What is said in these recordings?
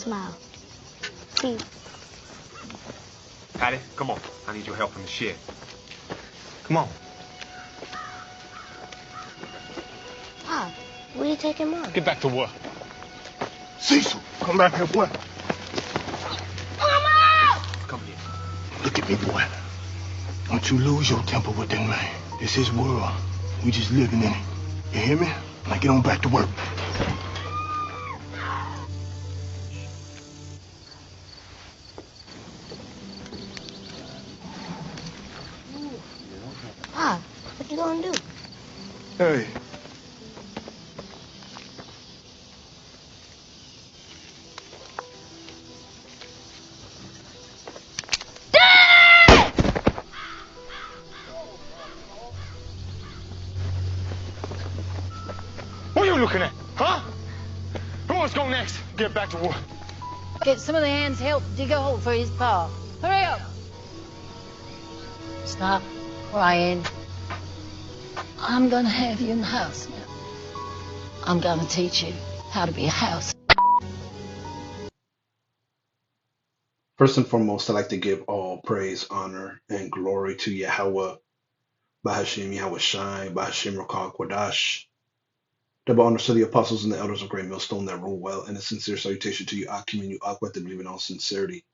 Smile. See. Patty, come on. I need your help in the shed. Come on. Pa, where you taking Mom? Get back to work. Cecil, come back here, boy. Mama! Come here. Look at me, boy. Don't you lose your temper with that man. This is world. We just living in it. You hear me? Now get on back to work. Pa, what you gonna do? Hey. What are you looking at? Huh? Who wants to go next? Get back to work. Get some of the hands help dig a hole for his pa. Hurry up. Stop, Ryan. I'm gonna have you in the house now. I'm gonna teach you how to be a house. First and foremost, I'd like to give all praise, honor, and glory to Yahweh, Bahashim Yahweh Shai, Bahashim Rakah Kwadash. Double honors to the apostles and the elders of Great Millstone that rule well, and a sincere salutation to you, Akim and you, Akwat, that believe in all sincerity.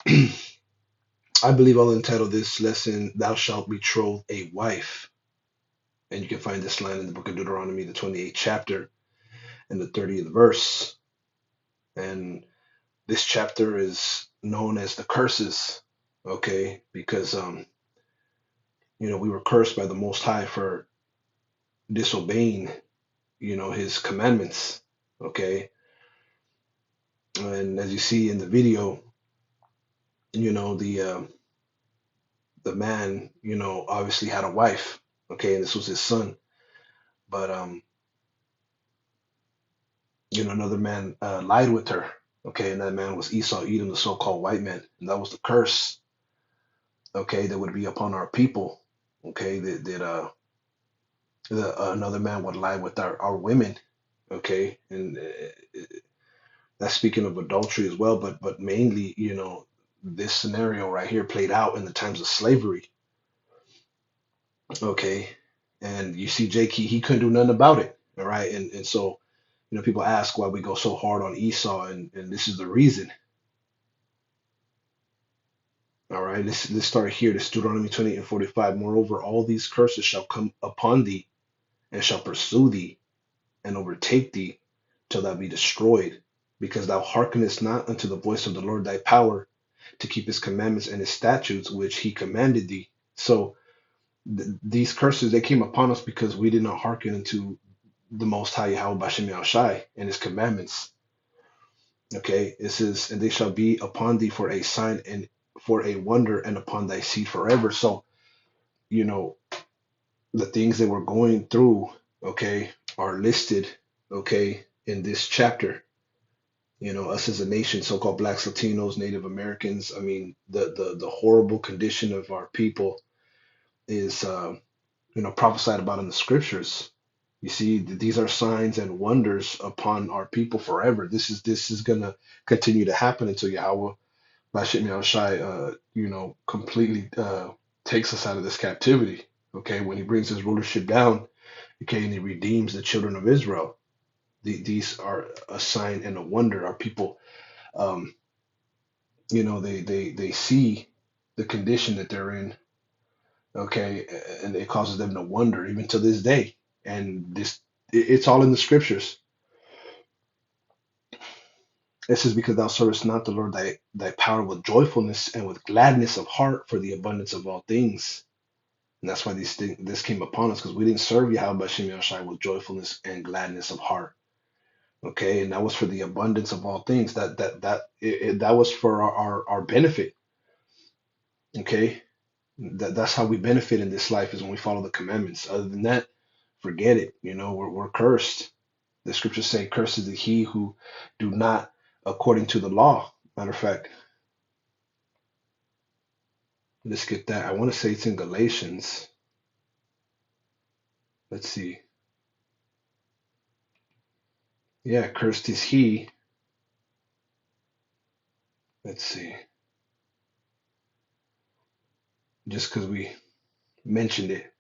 I believe I'll entitle this lesson, Thou Shalt Betroth a Wife. And you can find this line in the book of Deuteronomy, the 28th chapter, and the 30th verse. And this chapter is known as the curses, okay? Because, we were cursed by the Most High for disobeying, his commandments, okay? And as you see in the video, the man, obviously had a wife, okay? And this was his son. But, another man lied with her, okay? And that man was Esau, Edom, the so-called white man. And that was the curse, okay, that would be upon our people, okay? That another man would lie with our women, okay? And that's speaking of adultery as well, but mainly, this scenario right here played out in the times of slavery, okay? And you see Jake, he couldn't do nothing about it, all right? And so, people ask why we go so hard on Esau, and this is the reason. All right, let's start here. This Deuteronomy 28 and 45. Moreover, all these curses shall come upon thee, and shall pursue thee, and overtake thee, till thou be destroyed, because thou hearkenest not unto the voice of the Lord thy power, to keep his commandments and his statutes which he commanded thee. So these curses, they came upon us because we did not hearken unto the Most High Yahweh Bashem Yahushai and his commandments. Okay, it says, and they shall be upon thee for a sign and for a wonder, and upon thy seed forever. So, the things that we're going through, okay, are listed, okay, in this chapter. Us as a nation, so-called blacks, Latinos, Native Americans. I mean, the horrible condition of our people is, prophesied about in the scriptures. You see, these are signs and wonders upon our people forever. This is gonna continue to happen until Yahweh, Bashem Yahushai, completely takes us out of this captivity. Okay, when he brings his rulership down, okay, and he redeems the children of Israel. These are a sign and a wonder. Our people, they see the condition that they're in, okay, and it causes them to wonder even to this day. And it's all in the scriptures. It says, because thou servest not the Lord thy power with joyfulness and with gladness of heart for the abundance of all things. And that's why this came upon us, because we didn't serve Yahweh Bashem Yahushai with joyfulness and gladness of heart. Okay, and that was for the abundance of all things. That was for our benefit. Okay, that's how we benefit in this life, is when we follow the commandments. Other than that, forget it. We're cursed. The scriptures say, "Cursed is he who do not according to the law." Matter of fact, let's get that. I want to say it's in Galatians. Let's see. Yeah, cursed is he. Let's see. Just because we mentioned it.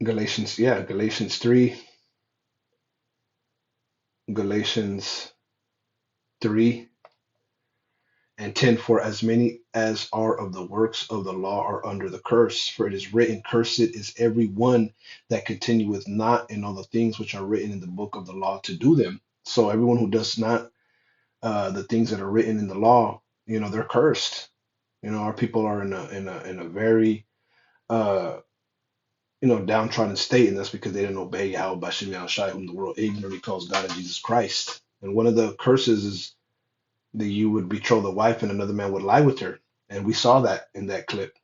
Galatians, yeah, Galatians 3, Galatians 3 and 10. For as many as are of the works of the law are under the curse. For it is written, cursed is every one that continueth not in all the things which are written in the book of the law to do them. So everyone who does not the things that are written in the law, they're cursed. Our people are in a very downtrodden state, and that's because they didn't obey Yahweh Bashim Yahushai, whom the world ignorantly calls God and Jesus Christ. And one of the curses is that you would betroth the wife and another man would lie with her. And we saw that in that clip,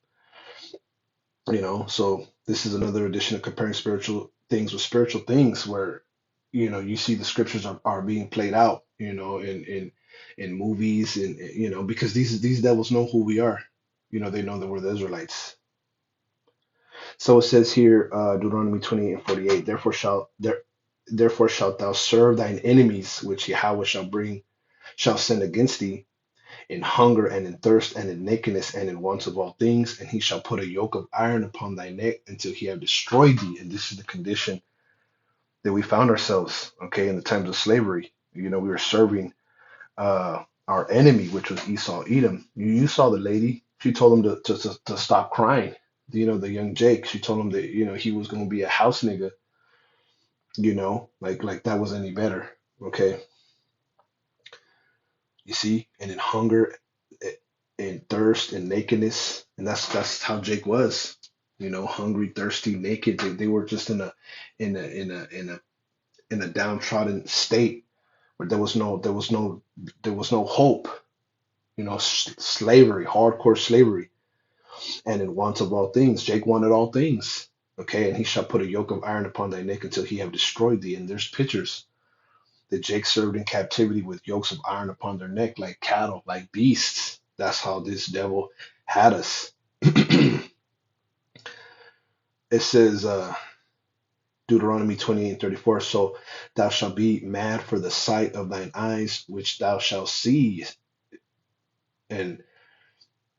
So this is another edition of comparing spiritual things with spiritual things where, you see the scriptures are being played out, in movies and, because these devils know who we are. They know that we're the Israelites. So it says here, Deuteronomy 28 and 48, therefore shalt thou serve thine enemies, which Yahweh shall send against thee, in hunger and in thirst and in nakedness and in want of all things, and he shall put a yoke of iron upon thy neck until he have destroyed thee. And this is the condition that we found ourselves, okay, in the times of slavery. We were serving our enemy, which was Esau Edom. You saw the lady. She told him to stop crying. The young Jake. She told him that he was going to be a house nigga. Like that was any better. Okay, you see, and in hunger, in thirst, and nakedness, and that's how Jake was. Hungry, thirsty, naked. They were just in a downtrodden state where there was no hope. Slavery, hardcore slavery, and in want of all things. Jake wanted all things. Okay, and he shall put a yoke of iron upon thy neck until he have destroyed thee. And there's pictures that Jake served in captivity with yokes of iron upon their neck, like cattle, like beasts. That's how this devil had us. It says, Deuteronomy 28:34, so thou shalt be mad for the sight of thine eyes, which thou shalt see. And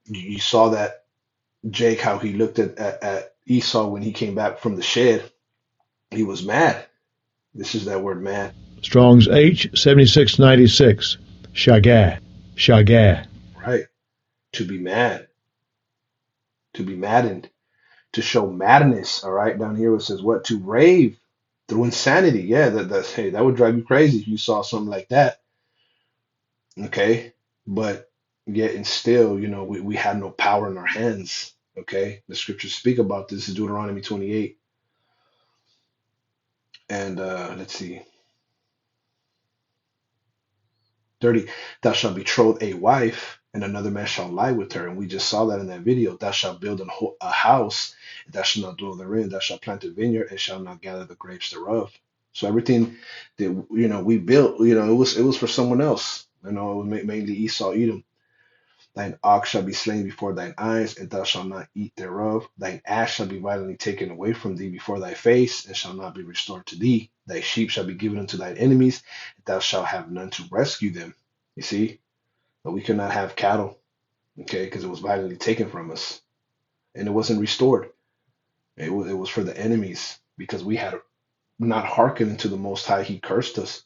you saw that Jake, how he looked at Esau when he came back from the shed. He was mad. This is that word mad. Strong's H7696. Shagah. Shagah. Right. To be mad. To be maddened. To show madness. All right. Down here it says what? To rave through insanity. Yeah, hey, that would drive you crazy if you saw something like that. Okay. But yet and still, we had no power in our hands. Okay. The scriptures speak about this in Deuteronomy 28. And let's see. 30, thou shalt betroth a wife, and another man shall lie with her. And we just saw that in that video. Thou shalt build a house, and thou shalt not dwell therein. Thou shalt plant a vineyard, and shalt not gather the grapes thereof. So everything that we built, it was for someone else. It was mainly Esau, Edom. Thine ox shall be slain before thine eyes, and thou shalt not eat thereof. Thine ass shall be violently taken away from thee before thy face, and shall not be restored to thee. Thy sheep shall be given unto thine enemies, and thou shalt have none to rescue them. You see, but we could not have cattle, okay, because it was violently taken from us, and it wasn't restored. It was for the enemies, because we had not hearkened unto the Most High. He cursed us,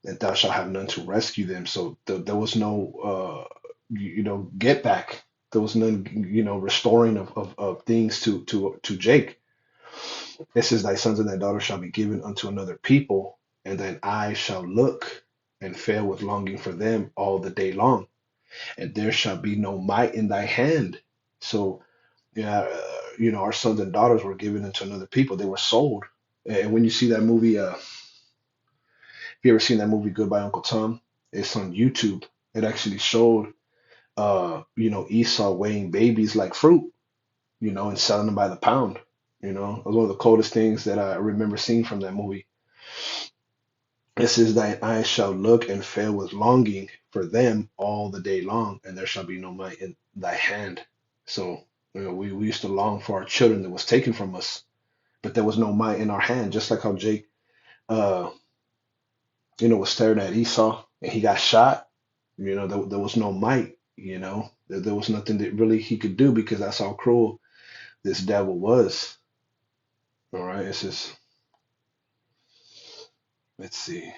and thou shalt have none to rescue them. So there was no get back. There was none, restoring of things to Jake. It says, thy sons and thy daughters shall be given unto another people, and thine eyes shall look and fail with longing for them all the day long, and there shall be no might in thy hand. So, yeah, our sons and daughters were given into another people. They were sold. And when you see that movie, if you ever seen that movie Goodbye Uncle Tom, it's on YouTube. It actually showed Esau weighing babies like fruit, and selling them by the pound. It was one of the coldest things that I remember seeing from that movie. It says, thine eyes shall look and fail with longing for them all the day long, and there shall be no might in thy hand. So we used to long for our children that was taken from us, but there was no might in our hand. Just like how Jake, uh, was staring at Esau and he got shot. There was no might. There was nothing that really he could do because that's how cruel this devil was. All right, it's just let's see.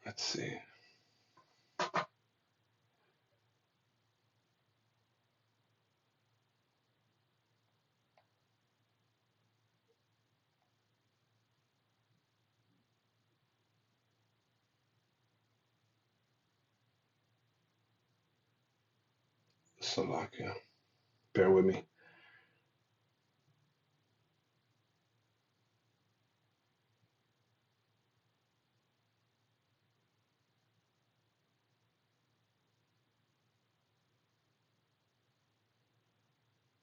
Let's see. Salakia. Bear with me.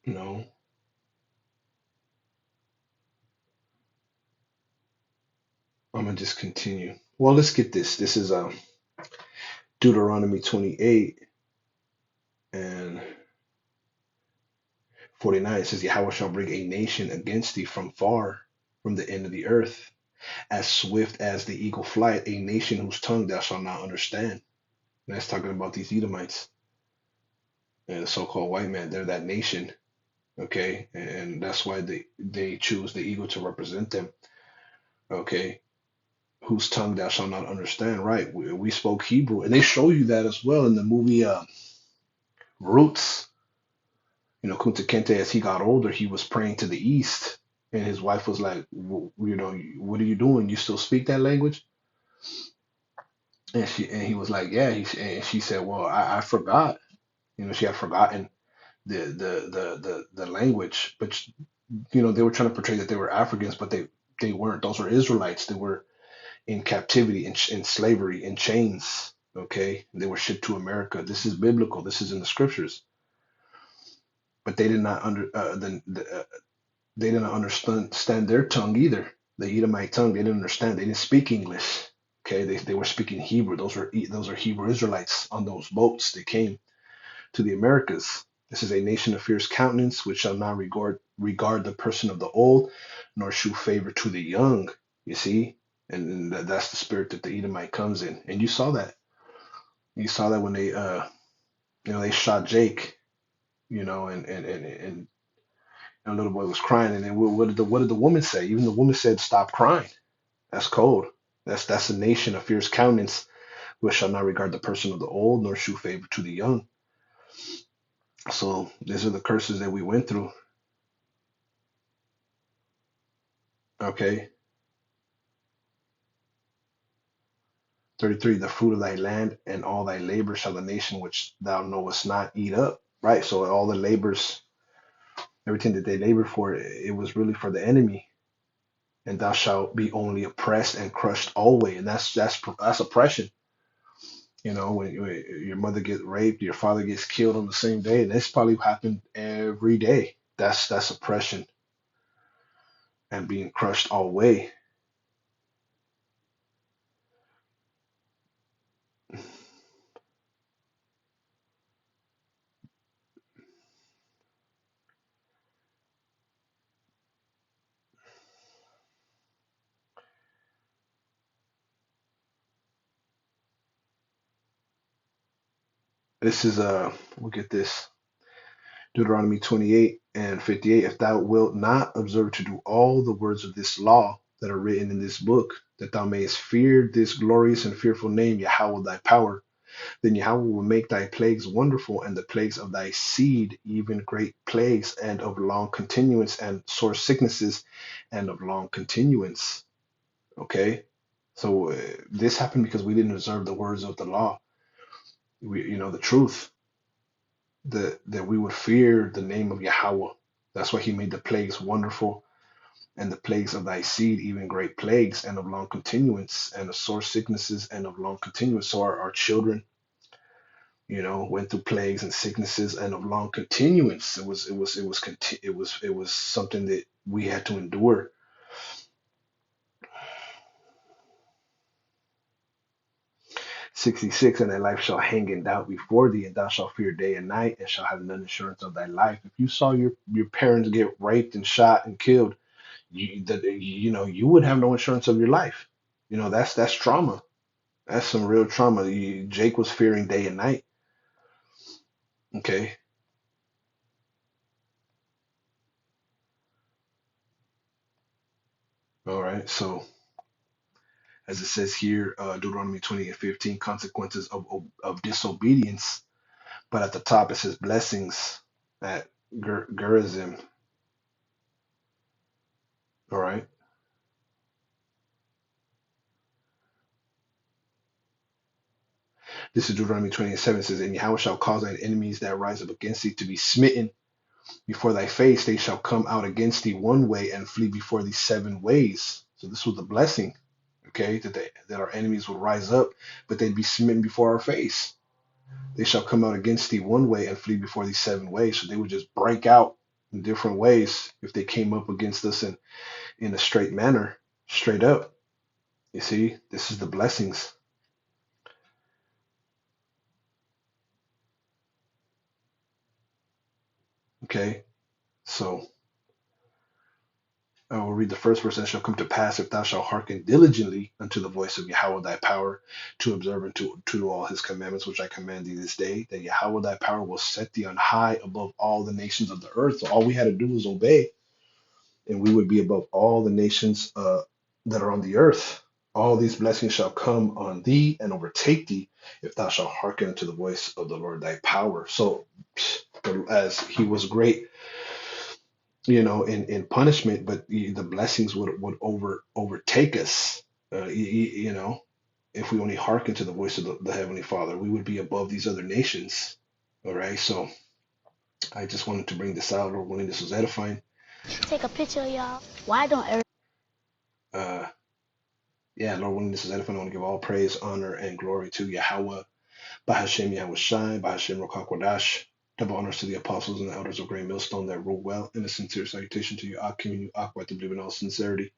No, I'm gonna just continue. Well, let's get this. This is Deuteronomy 28 and 49. It says, Yahweh shall bring a nation against thee from far, from the end of the earth, as swift as the eagle flight, a nation whose tongue thou shalt not understand. And that's talking about these Edomites and the so-called white man. They're that nation, okay? And that's why they choose the eagle to represent them, okay? Whose tongue thou shalt not understand, right? We spoke Hebrew, and they show you that as well in the movie Roots. Kunta Kinte, as he got older, he was praying to the east, and his wife was like, what are you doing? You still speak that language? And he was like, yeah. And she said, well, I forgot. She had forgotten the language, but they were trying to portray that they were Africans, but they weren't. Those were Israelites. They were in captivity, in slavery, in chains. Okay, they were shipped to America. This is biblical. This is in the scriptures. But they did not they didn't understand their tongue either. The Edomite tongue, they didn't understand. They didn't speak English. Okay, they were speaking Hebrew. Those are Hebrew Israelites on those boats. They came to the Americas. This is a nation of fierce countenance, which shall not regard the person of the old, nor shew favor to the young. You see, and that's the spirit that the Edomite comes in. And you saw that. You saw that when they shot Jake. And the little boy was crying. And then what did the woman say? Even the woman said, "Stop crying." That's cold. That's a nation of fierce countenance, which shall not regard the person of the old, nor shew favor to the young. So these are the curses that we went through. Okay. 33, the fruit of thy land and all thy labor shall the nation which thou knowest not eat up. Right. So all the labors, everything that they labor for, it was really for the enemy. And thou shalt be only oppressed and crushed always. And that's oppression. When your mother gets raped, your father gets killed on the same day, and this probably happened every day. That's oppression and being crushed all way. This is look at this. Deuteronomy 28 and 58. If thou wilt not observe to do all the words of this law that are written in this book, that thou mayest fear this glorious and fearful name, Yahweh thy power, then Yahweh will make thy plagues wonderful, and the plagues of thy seed, even great plagues, and of long continuance, and sore sicknesses, and of long continuance. Okay? So this happened because we didn't observe the words of the law. The truth, that we would fear the name of Yahweh. That's why he made the plagues wonderful, and the plagues of thy seed, even great plagues, and of long continuance, and of sore sicknesses, and of long continuance. So our children, went through plagues and sicknesses and of long continuance. It was something that we had to endure. 66, and thy life shall hang in doubt before thee, and thou shalt fear day and night, and shall have none assurance of thy life. If you saw your parents get raped and shot and killed, you would have no insurance of your life. That's trauma. That's some real trauma. Jake was fearing day and night. Okay. All right. So as it says here, Deuteronomy 20:15, consequences of disobedience. But at the top it says blessings at Gerizim. All right. This is Deuteronomy 20:7. It says, and Yahweh shall cause thine enemies that rise up against thee to be smitten before thy face. They shall come out against thee one way and flee before thee 7 ways. So this was the blessing, okay, that our enemies would rise up, but they'd be smitten before our face. They shall come out against thee one way and flee before thee 7 ways. So they would just break out in different ways if they came up against us in a straight manner, straight up. You see, this is the blessings. Okay, so I will read the first verse. And it shall come to pass, if thou shalt hearken diligently unto the voice of Yahweh thy power, to observe and to do all his commandments which I command thee this day, that Yahweh thy power will set thee on high above all the nations of the earth. So all we had to do was obey, and we would be above all the nations that are on the earth. All these blessings shall come on thee and overtake thee, if thou shalt hearken unto the voice of the Lord thy power. So as he was great, in punishment, but the blessings would overtake us. If we only hearken to the voice of the Heavenly Father, we would be above these other nations. All right. So I just wanted to bring this out, or willing this was edifying. Take a picture of y'all. Why don't everybody? Yeah, Lord, willing this was edifying. I want to give all praise, honor, and glory to Yahweh, Bahashem Yahweh Shai, Bahashem Rokakwadash. Double honors to the apostles and the elders of Great Millstone that rule well, and a sincere salutation to you, Akim, and you, Akwa, to believe in all sincerity.